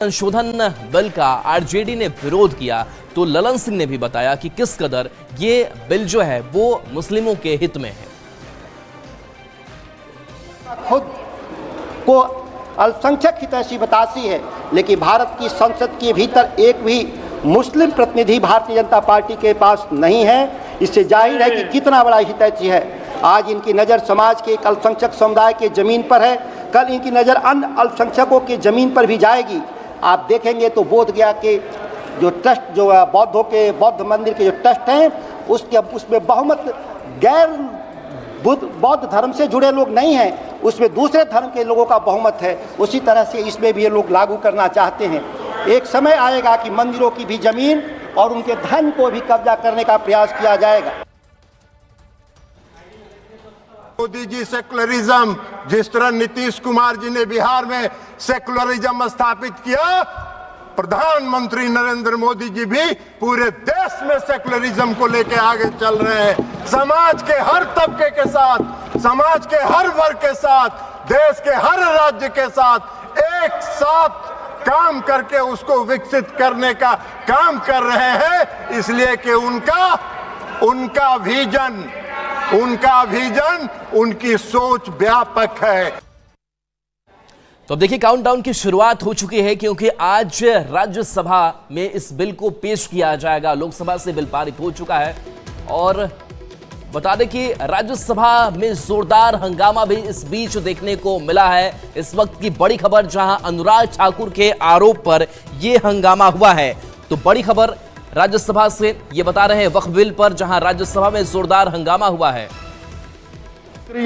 संशोधन बिल का आरजेडी ने विरोध किया तो ललन सिंह ने भी बताया कि किस कदर ये बिल जो है वो मुस्लिमों के हित में है। खुद को अल्पसंख्यक हितैषी बताती है, लेकिन भारत की संसद के भीतर एक भी मुस्लिम प्रतिनिधि भारतीय जनता पार्टी के पास नहीं है। इससे जाहिर है कि कितना बड़ा हितैषी है। आज इनकी नज़र समाज के एक अल्पसंख्यक समुदाय के ज़मीन पर है, कल इनकी नज़र अन्य अल्पसंख्यकों की ज़मीन पर भी जाएगी। आप देखेंगे तो बोधगया के जो ट्रस्ट जो बौद्ध मंदिर के जो ट्रस्ट हैं उसमें बहुमत गैर बौद्ध धर्म से जुड़े लोग नहीं हैं, उसमें दूसरे धर्म के लोगों का बहुमत है। उसी तरह से इसमें भी ये लोग लागू करना चाहते हैं। एक समय आएगा कि मंदिरों की भी जमीन और उनके धन को भी कब्जा करने का प्रयास किया जाएगा। मोदी जी सेकुलरिज्म, जिस तरह नीतीश कुमार जी ने बिहार में सेकुलरिज्म स्थापित किया, प्रधानमंत्री नरेंद्र मोदी जी भी पूरे देश में सेकुलरिज्म को लेकर आगे चल रहे हैं। समाज के हर तबके के साथ, समाज के हर वर्ग के साथ, देश के हर राज्य के साथ एक साथ काम करके उसको विकसित करने का काम कर रहे हैं। इसलिए कि उनका विजन, उनकी सोच व्यापक है। तो अब देखिए काउंटडाउन की शुरुआत हो चुकी है, क्योंकि आज राज्यसभा में इस बिल को पेश किया जाएगा। लोकसभा से बिल पारित हो चुका है और बता दें कि राज्यसभा में जोरदार हंगामा भी इस बीच देखने को मिला है। इस वक्त की बड़ी खबर, जहां अनुराग ठाकुर के आरोप पर यह हंगामा हुआ है। तो बड़ी खबर राज्यसभा से ये बता रहे हैं वक्फ बिल पर, जहां राज्यसभा में जोरदार हंगामा हुआ है।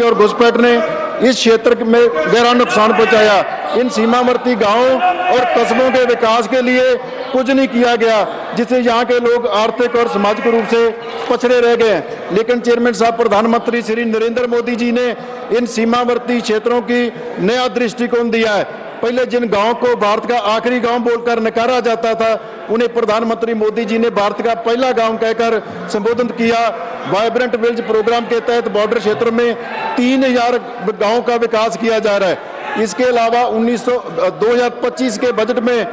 और घुसपैठ ने इस क्षेत्र में गहरा नुकसान पहुंचाया। इन सीमावर्ती गांवों और कस्बों के विकास के लिए कुछ नहीं किया गया, जिससे यहाँ के लोग आर्थिक और सामाजिक रूप से पछड़े रह गए। लेकिन चेयरमैन साहब, प्रधानमंत्री श्री नरेंद्र मोदी जी ने इन सीमावर्ती क्षेत्रों की नया दृष्टिकोण दिया है। पहले जिन गांव को भारत का आखिरी गांव बोलकर नकारा जाता था, उन्हें प्रधानमंत्री मोदी जी ने भारत का पहला गांव कहकर संबोधित किया। वाइब्रेंट विलेज प्रोग्राम के तहत बॉर्डर क्षेत्र में 3000 गांवों का विकास किया जा रहा है। इसके अलावा 2025 के बजट में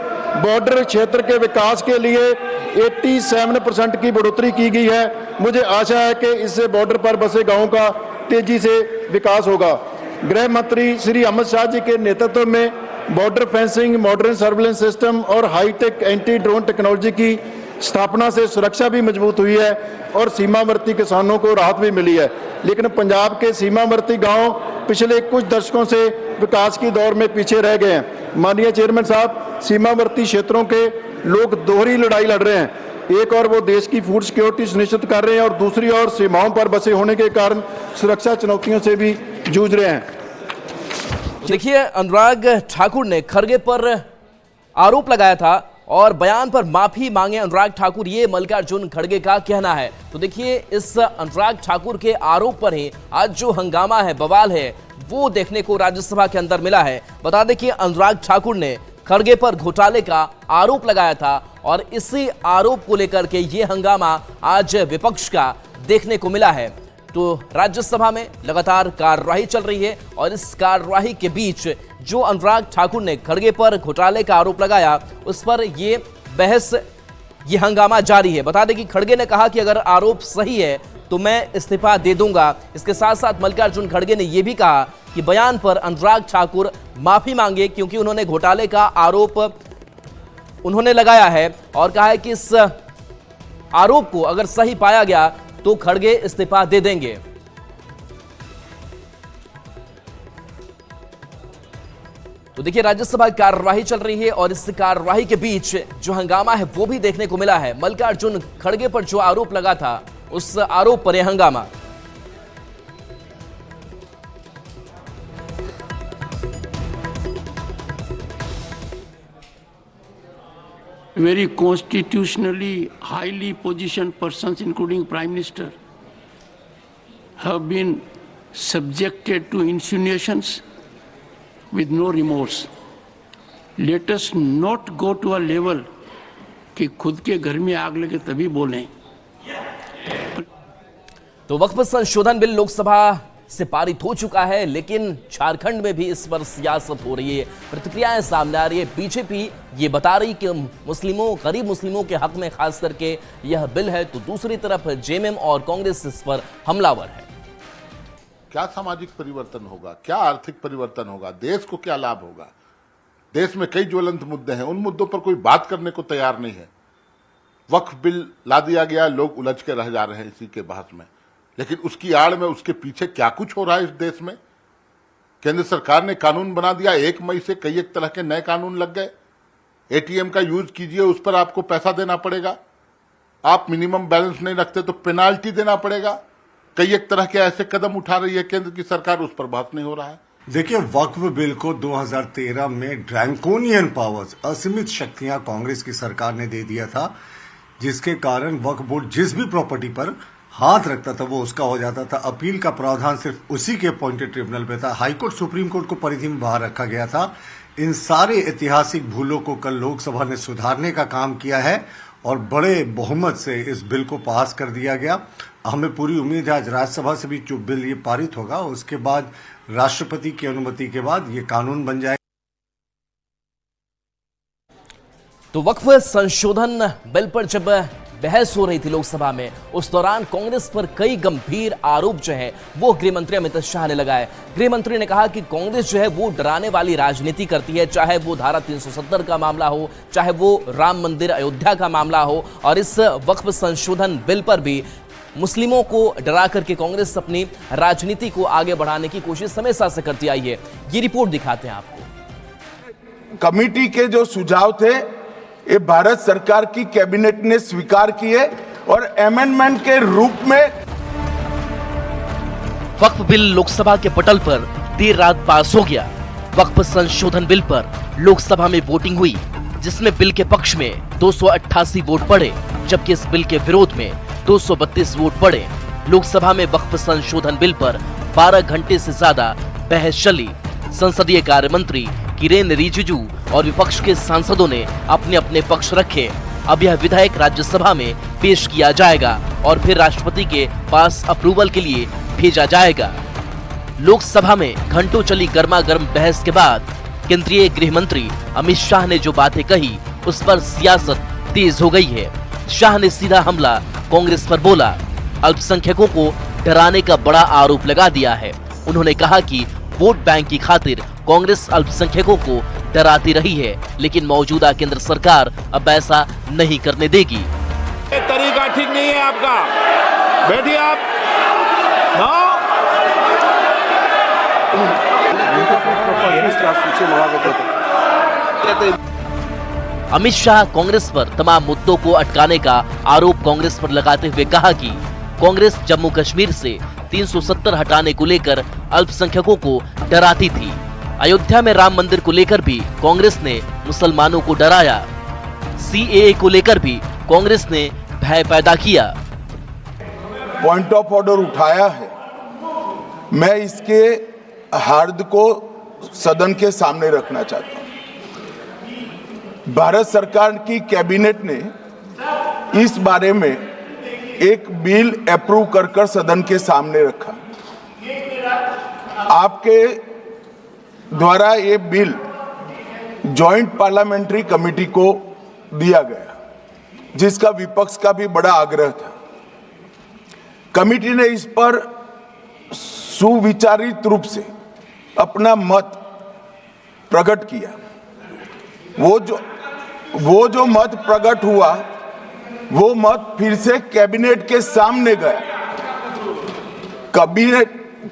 बॉर्डर क्षेत्र के विकास के लिए 87% की बढ़ोतरी की गई है। मुझे आशा है कि इससे बॉर्डर पर बसे गांवों का तेजी से विकास होगा। गृह मंत्री श्री अमित शाह जी के नेतृत्व में border fencing, modern surveillance system और हाईटेक एंटी ड्रोन टेक्नोलॉजी की स्थापना से सुरक्षा भी मजबूत हुई है और सीमावर्ती किसानों को राहत भी मिली है। लेकिन पंजाब के सीमावर्ती गांव पिछले कुछ दशकों से विकास की दौर में पीछे रह गए हैं। माननीय चेयरमैन साहब, सीमावर्ती क्षेत्रों के लोग दोहरी लड़ाई लड़ रहे हैं। एक और वो देश की फूड सिक्योरिटी सुनिश्चित कर रहे हैं और दूसरी ओर सीमाओं पर बसे होने के कारण सुरक्षा चुनौतियों से भी जूझ रहे हैं। देखिए, अनुराग ठाकुर ने खड़गे पर आरोप लगाया था और बयान पर माफी मांगे अनुराग ठाकुर, ये मल्लिकार्जुन खड़गे का कहना है। तो देखिए, इस अनुराग ठाकुर के आरोप पर ही आज जो हंगामा है, बवाल है, वो देखने को राज्यसभा के अंदर मिला है। बता दें कि अनुराग ठाकुर ने खड़गे पर घोटाले का आरोप लगाया था और इसी आरोप को लेकर के ये हंगामा आज विपक्ष का देखने को मिला है। तो राज्यसभा में लगातार कार्यवाही चल रही है और इस कार्यवाही के बीच जो अनुराग ठाकुर ने खड़गे पर घोटाले का आरोप लगाया, उस पर ये बहस, ये हंगामा जारी है। बता दें कि खड़गे ने कहा कि अगर आरोप सही है तो मैं इस्तीफा दे दूंगा। इसके साथ साथ मल्लिकार्जुन खड़गे ने यह भी कहा कि बयान पर अनुराग ठाकुर माफी मांगे, क्योंकि उन्होंने घोटाले का आरोप उन्होंने लगाया है और कहा है कि इस आरोप को अगर सही पाया गया तो खड़गे इस्तीफा दे देंगे। तो देखिए, राज्यसभा कार्यवाही चल रही है और इस कार्यवाही के बीच जो हंगामा है वो भी देखने को मिला है। मल्लिकार्जुन खड़गे पर जो आरोप लगा था, उस आरोप पर यह हंगामा। Very constitutionally highly positioned persons, including Prime Minister, have been subjected to insinuations with no remorse. Let us not go to a level कि खुद के घर में आग लगे तभी बोलें। तो वक्फ संशोधन बिल लोकसभा से पारित हो चुका है, लेकिन झारखंड में भी इस पर सियासत हो रही है, प्रतिक्रियाएं सामने आ रही है। बीजेपी ये बता रही कि मुस्लिमों, गरीब मुस्लिमों के हक में खास करके यह बिल है, तो दूसरी तरफ जेएमएम और कांग्रेस इस पर हमलावर है। क्या सामाजिक परिवर्तन होगा, क्या आर्थिक परिवर्तन होगा, देश को क्या लाभ होगा? देश में कई ज्वलंत मुद्दे हैं, उन मुद्दों पर कोई बात करने को तैयार नहीं है। वक्फ बिल ला दिया गया, लोग उलझ के रह जा रहे हैं इसी के बहस में, लेकिन उसकी आड़ में उसके पीछे क्या कुछ हो रहा है इस देश में। केंद्र सरकार ने कानून बना दिया, 1 मई से कई एक तरह के नए कानून लग गए। एटीएम का यूज कीजिए, उस पर आपको पैसा देना पड़ेगा। आप मिनिमम बैलेंस नहीं रखते तो पेनाल्टी देना पड़ेगा। कई एक तरह के ऐसे कदम उठा रही है केंद्र की सरकार, उस पर बात नहीं हो रहा है। देखिए, वक्फ बिल को 2013 में ड्रैकोनियन पावर्स, असीमित शक्तियां कांग्रेस की सरकार ने दे दिया था, जिसके कारण वक्फ बोर्ड जिस भी प्रॉपर्टी पर हाथ रखता था वो उसका हो जाता था। अपील का प्रावधान सिर्फ उसी के अपॉइंटेड ट्रिब्यूनल पे था। हाईकोर्ट, सुप्रीम कोर्ट को परिधि में बाहर रखा गया था। इन सारे ऐतिहासिक भूलों को कल लोकसभा ने सुधारने का काम किया है और बड़े बहुमत से इस बिल को पास कर दिया गया। हमें पूरी उम्मीद है आज राज्यसभा से भी जो बिल ये पारित होगा, उसके बाद राष्ट्रपति की अनुमति के बाद ये कानून बन जाएगा। तो वक्फ संशोधन बिल पर जब बहस हो रही थी लोकसभा में, उस दौरान कांग्रेस पर कई गंभीर आरोप जो है वो गृह मंत्री अमित शाह ने लगाए। गृह मंत्री ने कहा कि कांग्रेस जो है वो डराने वाली राजनीति करती है, चाहे वो धारा 370 का मामला हो, चाहे वो राम मंदिर अयोध्या का मामला हो, और इस वक्फ संशोधन बिल पर भी मुस्लिमों को डरा करके कांग्रेस अपनी राजनीति को आगे बढ़ाने की कोशिश हमेशा से करती आई है। ये रिपोर्ट दिखाते हैं आपको। कमेटी के जो सुझाव थे ये भारत सरकार की कैबिनेट ने स्वीकार किए और अमेंडमेंट के रूप में वक्फ बिल लोकसभा के पटल पर देर रात पास हो गया। वक्फ संशोधन बिल पर लोकसभा में वोटिंग हुई, जिसमें बिल के पक्ष में 288 वोट पड़े, जबकि इस बिल के विरोध में 232 वोट पड़े। लोकसभा में वक्फ संशोधन बिल पर 12 घंटे से ज्यादा बहस चली। संसदीय कार्य मंत्री किरेन रिजिजू और विपक्ष के सांसदों ने अपने अपने पक्ष रखे। अब यह विधेयक राज्यसभा में पेश किया जाएगा और फिर राष्ट्रपति के पास अप्रूवल के लिए भेजा जाएगा। लोकसभा में घंटों चली गर्मागर्म बहस के बाद केंद्रीय गृह मंत्री अमित शाह ने जो बातें कही, उस पर सियासत तेज हो गई है। शाह ने सीधा हमला कांग्रेस पर बोला, अल्पसंख्यकों को डराने का बड़ा आरोप लगा दिया है। उन्होंने कहा कि वोट बैंक की खातिर कांग्रेस अल्पसंख्यकों को डराती रही है, लेकिन मौजूदा केंद्र सरकार अब ऐसा नहीं करने देगी। ये तरीका ठीक नहीं है आपका। बैठिए आप। अमित शाह कांग्रेस पर तमाम मुद्दों को अटकाने का आरोप कांग्रेस पर लगाते हुए कहा कि कांग्रेस जम्मू कश्मीर से 370 हटाने को लेकर अल्पसंख्यकों को डराती थी। अयोध्या में राम मंदिर को लेकर भी कांग्रेस ने मुसलमानों को डराया। सीएए को लेकर भी कांग्रेस ने भय पैदा किया। पॉइंट ऑफ ऑर्डर उठाया है, मैं इसके हार्द को सदन के सामने रखना चाहता हूं। भारत सरकार की कैबिनेट ने इस बारे में एक बिल अप्रूव कर सदन के सामने रखा। आपके द्वारा ये बिल जॉइंट पार्लियामेंट्री कमेटी को दिया गया, जिसका विपक्ष का भी बड़ा आग्रह था। कमेटी ने इस पर सुविचारित रूप से अपना मत प्रकट किया। वो जो मत प्रकट हुआ, वो मत फिर से कैबिनेट के सामने गया।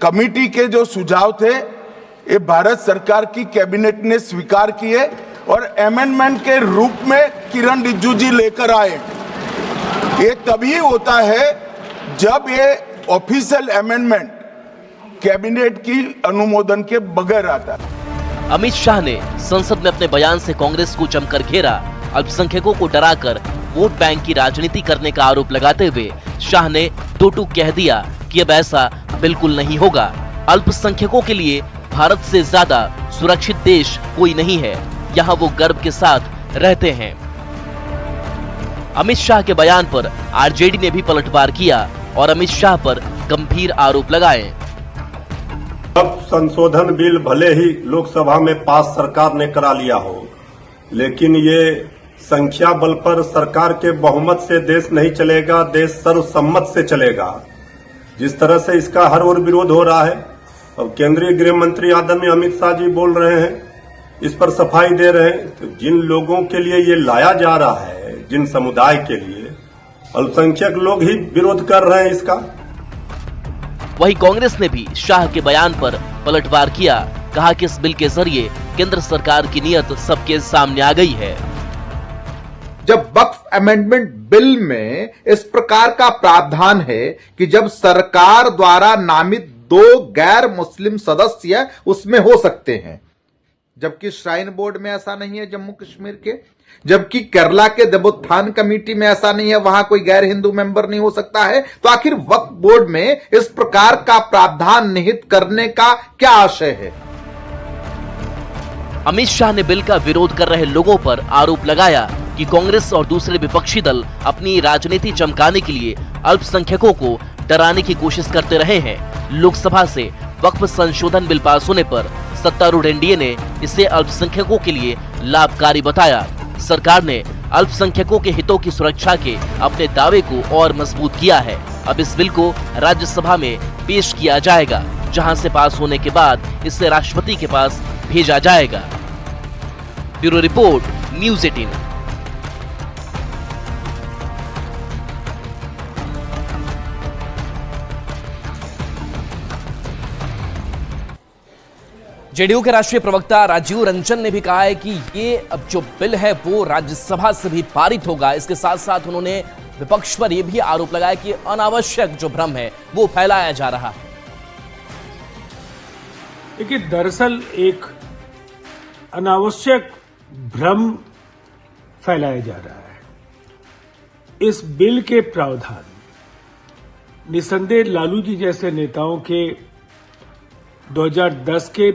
कमेटी के जो सुझाव थे ये भारत सरकार की कैबिनेट ने स्वीकार किए और अमेंडमेंट के रूप में किरण रिजिजू जी लेकर आए। ये तभी होता है जब ये ऑफिशियल अमेंडमेंट कैबिनेट की अनुमोदन के बगैर आता है। अमित शाह ने संसद में अपने बयान से कांग्रेस को जमकर घेरा। अल्पसंख्यकों को डराकर वोट बैंक की राजनीति करने का आरोप लगाते हुए शाह ने दो टूक कह दिया कि अब ऐसा बिल्कुल नहीं होगा। अल्पसंख्यकों के लिए भारत से ज्यादा सुरक्षित देश कोई नहीं है, यहाँ वो गर्व के साथ रहते हैं। अमित शाह के बयान पर आरजेडी ने भी पलटवार किया और अमित शाह पर गंभीर आरोप लगाए। अब संशोधन बिल भले ही लोकसभा में पास सरकार ने करा लिया हो, लेकिन ये संख्या बल पर सरकार के बहुमत से देश नहीं चलेगा, देश सर्वसम्मत से चलेगा। जिस तरह से इसका हर ओर विरोध हो रहा है, अब केंद्रीय गृह मंत्री आदरणीय अमित शाह जी बोल रहे हैं, इस पर सफाई दे रहे हैं। तो जिन लोगों के लिए ये लाया जा रहा है, जिन समुदाय के लिए, अल्पसंख्यक लोग ही विरोध कर रहे हैं इसका। वहीं कांग्रेस ने भी शाह के बयान पर पलटवार किया, कहा कि इस बिल के जरिए केंद्र सरकार की नीयत सबके सामने आ गई है। जब वक्फ अमेंडमेंट बिल में इस प्रकार का प्रावधान है कि जब सरकार द्वारा नामित 2 गैर मुस्लिम सदस्य उसमें हो सकते हैं, जबकि श्राइन बोर्ड में ऐसा नहीं है जम्मू कश्मीर के, जबकि केरला के देवोत्थान कमेटी में ऐसा नहीं है, वहां कोई गैर हिंदू मेंबर नहीं हो सकता है, तो आखिर वक्फ बोर्ड में इस प्रकार का प्रावधान निहित करने का क्या आशय है? अमित शाह ने बिल का विरोध कर रहे लोगों पर आरोप लगाया कि कांग्रेस और दूसरे विपक्षी दल अपनी राजनीति चमकाने के लिए अल्पसंख्यकों को डराने की कोशिश करते रहे हैं। लोकसभा से वक्फ संशोधन बिल पास होने पर सत्तारूढ़ एनडीए ने इसे अल्पसंख्यकों के लिए लाभकारी बताया। सरकार ने अल्पसंख्यकों के हितों की सुरक्षा के अपने दावे को और मजबूत किया है। अब इस बिल को राज्यसभा में पेश किया जाएगा, जहां से पास होने के बाद इसे राष्ट्रपति के पास भेजा जाएगा। Bureau report, news 18। जेडीयू के राष्ट्रीय प्रवक्ता राजीव रंजन ने भी कहा है कि ये अब जो बिल है वो राज्यसभा से भी पारित होगा। इसके साथ साथ उन्होंने विपक्ष पर यह भी आरोप लगाया कि अनावश्यक जो भ्रम है वो फैलाया जा रहा है। देखिए, दरअसल एक अनावश्यक भ्रम फैलाया जा रहा है। इस बिल के प्रावधान निसंदेह लालू जी जैसे नेताओं के 2010 के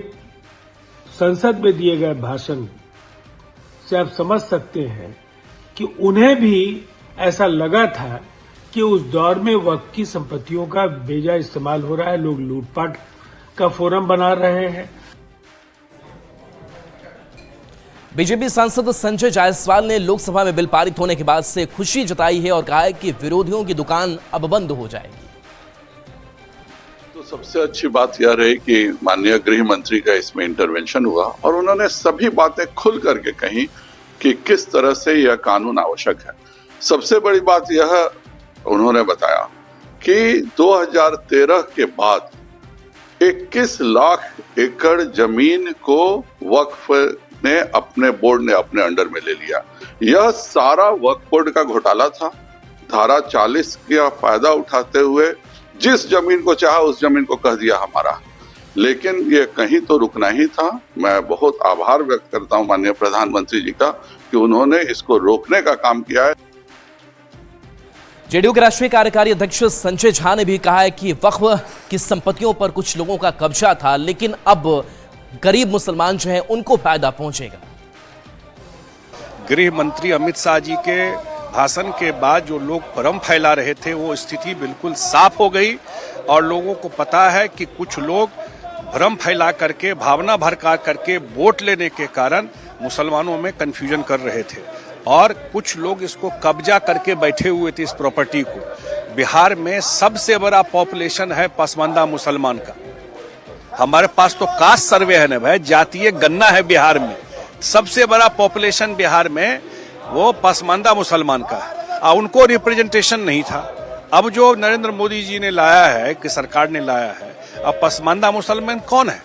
संसद में दिए गए भाषण से आप समझ सकते हैं कि उन्हें भी ऐसा लगा था कि उस दौर में वक्फ की संपत्तियों का बेजा इस्तेमाल हो रहा है, लोग लूटपाट का फोरम बना रहे हैं। बीजेपी सांसद संजय जायसवाल ने लोकसभा में बिल पारित होने के बाद से खुशी जताई है और कहा है कि विरोधियों की दुकान अब बंद हो जाएगी। तो सबसे अच्छी बात यह रही कि माननीय गृह मंत्री का इसमें इंटरवेंशन हुआ और उन्होंने सभी बातें खुल करके कही कि किस तरह से यह कानून आवश्यक है। सबसे बड़ी बात यह उन्होंने बताया कि 2013 के बाद 21 लाख एकड़ जमीन को वक्फ ने अपने बोर्ड ने अपने अंडर में ले लिया। यह सारा वक्फ बोर्ड का घोटाला था। धारा 40 का फायदा उठाते हुए जिस जमीन को चाहा उस जमीन को कह दिया हमारा, लेकिन ये कहीं तो रुकना ही था। मैं बहुत आभार व्यक्त करता हूं माननीय प्रधानमंत्री जी का कि उन्होंने इसको रोकने का काम किया है। जेडीयू के राष्ट्रीय कार्यकारी अध्यक्ष संजय झा ने भी कहा है कि वक्फ की संपत्तियों पर कुछ लोगों का कब्जा था, लेकिन अब गरीब मुसलमान जो हैं उनको फायदा पहुंचेगा। गृह मंत्री अमित शाह जी के भाषण के बाद जो लोग भ्रम फैला रहे थे वो स्थिति बिल्कुल साफ हो गई और लोगों को पता है कि कुछ लोग भ्रम फैला करके, भावना भड़का करके वोट लेने के कारण मुसलमानों में कंफ्यूजन कर रहे थे और कुछ लोग इसको कब्जा करके बैठे हुए थे इस प्रॉपर्टी को। बिहार में सबसे बड़ा पॉपुलेशन है पसमानदा मुसलमान का। हमारे पास तो कास्ट सर्वे है ना भाई, जातीय गणना है बिहार में। सबसे बड़ा पॉपुलेशन बिहार में वो पसमानदा मुसलमान का है और उनको रिप्रेजेंटेशन नहीं था। अब जो नरेंद्र मोदी जी ने लाया है, कि सरकार ने लाया है, अब पसमानदा मुसलमान कौन है?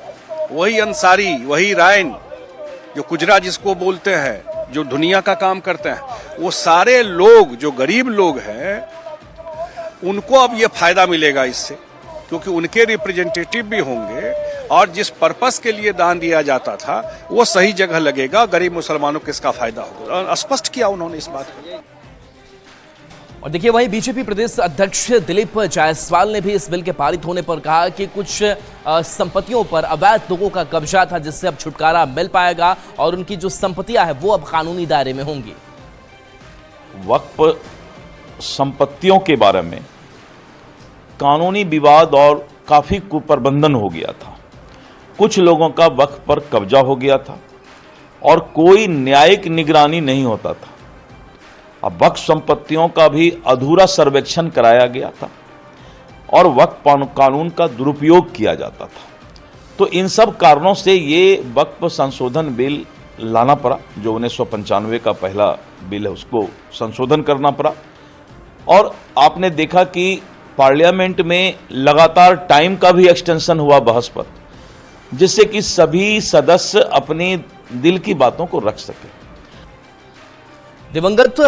वही अंसारी, वही रायन, जो कुजरा जिसको बोलते हैं, जो दुनिया का काम करते हैं, वो सारे लोग जो गरीब लोग हैं उनको अब ये फायदा मिलेगा इससे, क्योंकि उनके रिप्रेजेंटेटिव भी होंगे और जिस पर्पस के लिए दान दिया जाता था वो सही जगह लगेगा, गरीब मुसलमानों को इसका फायदा होगा। स्पष्ट किया उन्होंने इस बात को। और देखिए, वहीं बीजेपी प्रदेश अध्यक्ष दिलीप जायसवाल ने भी इस बिल के पारित होने पर कहा कि कुछ संपत्तियों पर अवैध लोगों का कब्जा था, जिससे अब छुटकारा मिल पाएगा और उनकी जो संपत्तियां हैं वो अब कानूनी दायरे में होंगी। वक्फ संपत्तियों के बारे में कानूनी विवाद और काफी कुप्रबंधन हो गया था। कुछ लोगों का वक्फ पर कब्जा हो गया था और कोई न्यायिक निगरानी नहीं होता था। अब वक्फ संपत्तियों का भी अधूरा सर्वेक्षण कराया गया था और वक्फ कानून का दुरुपयोग किया जाता था। तो इन सब कारणों से ये वक्फ संशोधन बिल लाना पड़ा, जो 1995 का पहला बिल है उसको संशोधन करना पड़ा। और आपने देखा कि पार्लियामेंट में लगातार टाइम का भी एक्सटेंशन हुआ बहस पर, जिससे कि सभी सदस्य अपनी दिल की बातों को रख सके। दिवंगत